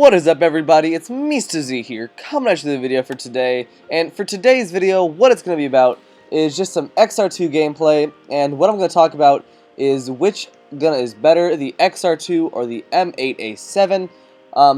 What is up, everybody? It's Mr. Z here, coming at you with a video for today. And for today's video, what it's going to be about is just some XR2 gameplay. And what I'm going to talk about is which gun is better, the XR2 or the M8A7.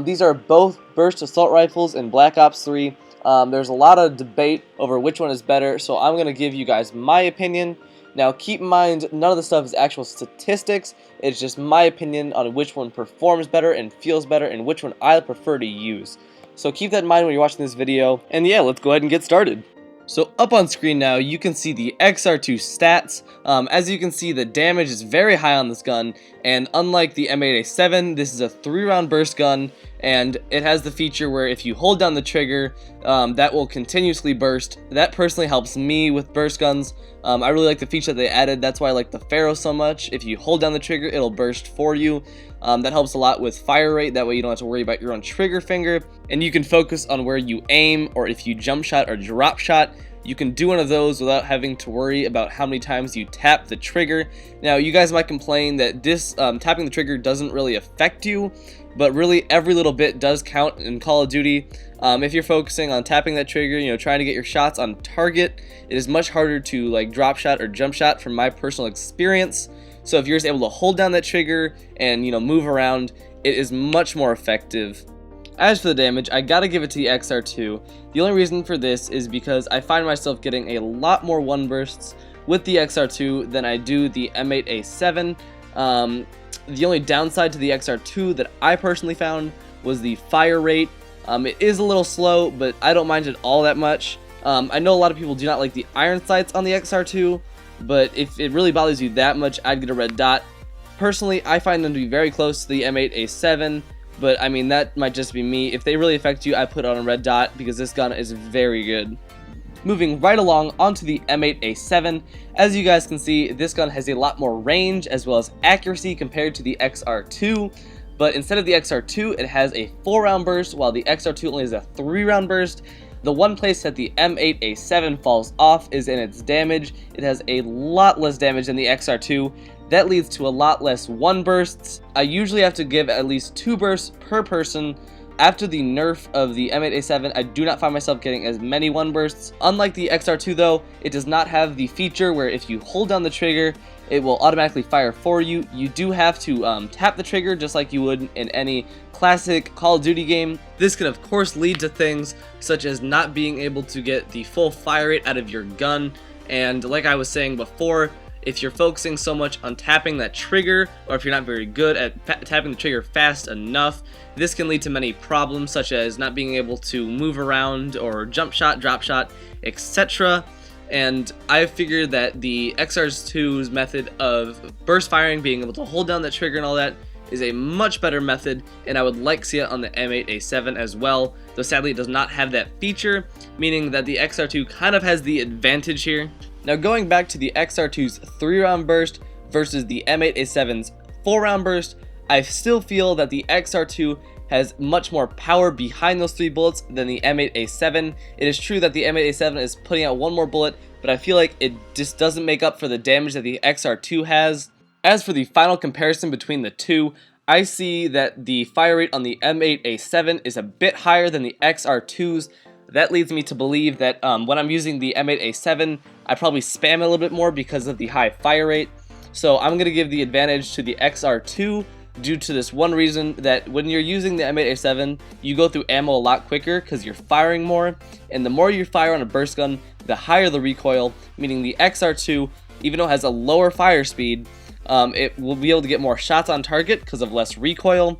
These are both burst assault rifles in Black Ops 3. There's a lot of debate over which one is better, so I'm going to give you guys my opinion. Now, keep in mind, none of the stuff is actual statistics. It's just my opinion on which one performs better and feels better and which one I prefer to use. So keep that in mind when you're watching this video. And yeah, let's go ahead and get started. So up on screen now, you can see the XR2 stats. As you can see, the damage is very high on this gun, and unlike the M8A7, this is a 3-round burst gun, and it has the feature where if you hold down the trigger, that will continuously burst. That personally helps me with burst guns. I really like the feature that they added. That's why I like the Pharaoh so much. If you hold down the trigger, it'll burst for you. That helps a lot with fire rate. That way you don't have to worry about your own trigger finger, and you can focus on where you aim, or if you jump shot or drop shot, you can do one of those without having to worry about how many times you tap the trigger. Now, you guys might complain that this tapping the trigger doesn't really affect you, but really every little bit does count in Call of Duty. If you're focusing on tapping that trigger, trying to get your shots on target, it is much harder to like drop shot or jump shot from my personal experience. So if you're just able to hold down that trigger and move around, it is much more effective. As for the damage, I gotta give it to the XR2. The only reason for this is because I find myself getting a lot more one bursts with the XR2 than I do the M8A7. The only downside to the XR2 that I personally found was the fire rate. It is a little slow, but I don't mind it all that much. I know a lot of people do not like the iron sights on the XR2, but if it really bothers you that much, I'd get a red dot. Personally, I find them to be very close to the M8A7. But I mean, that might just be me. If they really affect you, I put on a red dot because this gun is very good. Moving right along onto the M8A7, as you guys can see, this gun has a lot more range as well as accuracy compared to the XR2. But instead of the XR2, it has a 4-round burst, while the XR2 only has a 3-round burst. The one place that the M8A7 falls off is in its damage. It has a lot less damage than the XR2. That leads to a lot less one bursts. I usually have to give at least 2 bursts per person. After the nerf of the M8A7, I do not find myself getting as many one bursts. Unlike the XR2 though, it does not have the feature where if you hold down the trigger, it will automatically fire for you. You do have to tap the trigger just like you would in any classic Call of Duty game. This can of course lead to things such as not being able to get the full fire rate out of your gun, and like I was saying before, if you're focusing so much on tapping that trigger, or if you're not very good at tapping the trigger fast enough, this can lead to many problems such as not being able to move around or jump shot, drop shot, etc. And I figured that the XR2's method of burst firing, being able to hold down that trigger and all that, is a much better method, and I would like to see it on the M8A7 as well, though sadly it does not have that feature, meaning that the XR2 kind of has the advantage here. Now, going back to the XR2's 3-round burst versus the M8A7's 4-round burst, I still feel that the XR2 has much more power behind those 3 bullets than the M8A7. It is true that the M8A7 is putting out 1 more bullet, but I feel like it just doesn't make up for the damage that the XR2 has. As for the final comparison between the two, I see that the fire rate on the M8A7 is a bit higher than the XR2's. That leads me to believe that when I'm using the M8A7, I probably spam it a little bit more because of the high fire rate. So I'm going to give the advantage to the XR2 due to this one reason, that when you're using the M8A7, you go through ammo a lot quicker because you're firing more, and the more you fire on a burst gun, the higher the recoil, meaning the XR2, even though it has a lower fire speed, it will be able to get more shots on target because of less recoil,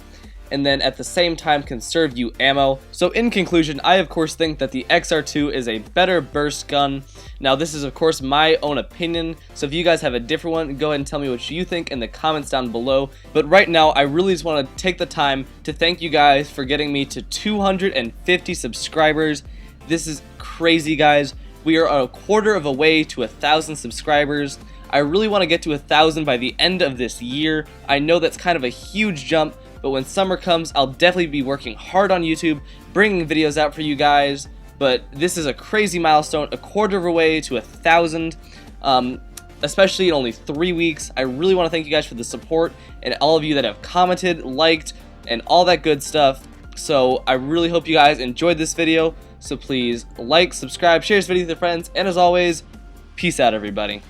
and then at the same time conserve you ammo. So in conclusion, I of course think that the XR2 is a better burst gun. Now, this is of course my own opinion, so if you guys have a different one, go ahead and tell me what you think in the comments down below. But right now, I really just want to take the time to thank you guys for getting me to 250 subscribers. This is crazy, guys. We are a quarter of a way to 1,000 subscribers. I really want to get to 1,000 by the end of this year. I know that's kind of a huge jump, but when summer comes, I'll definitely be working hard on YouTube, bringing videos out for you guys. But this is a crazy milestone, a quarter of a way to 1,000, especially in only 3 weeks. I really want to thank you guys for the support, and all of you that have commented, liked, and all that good stuff. So I really hope you guys enjoyed this video. So please like, subscribe, share this video with your friends, and as always, peace out, everybody.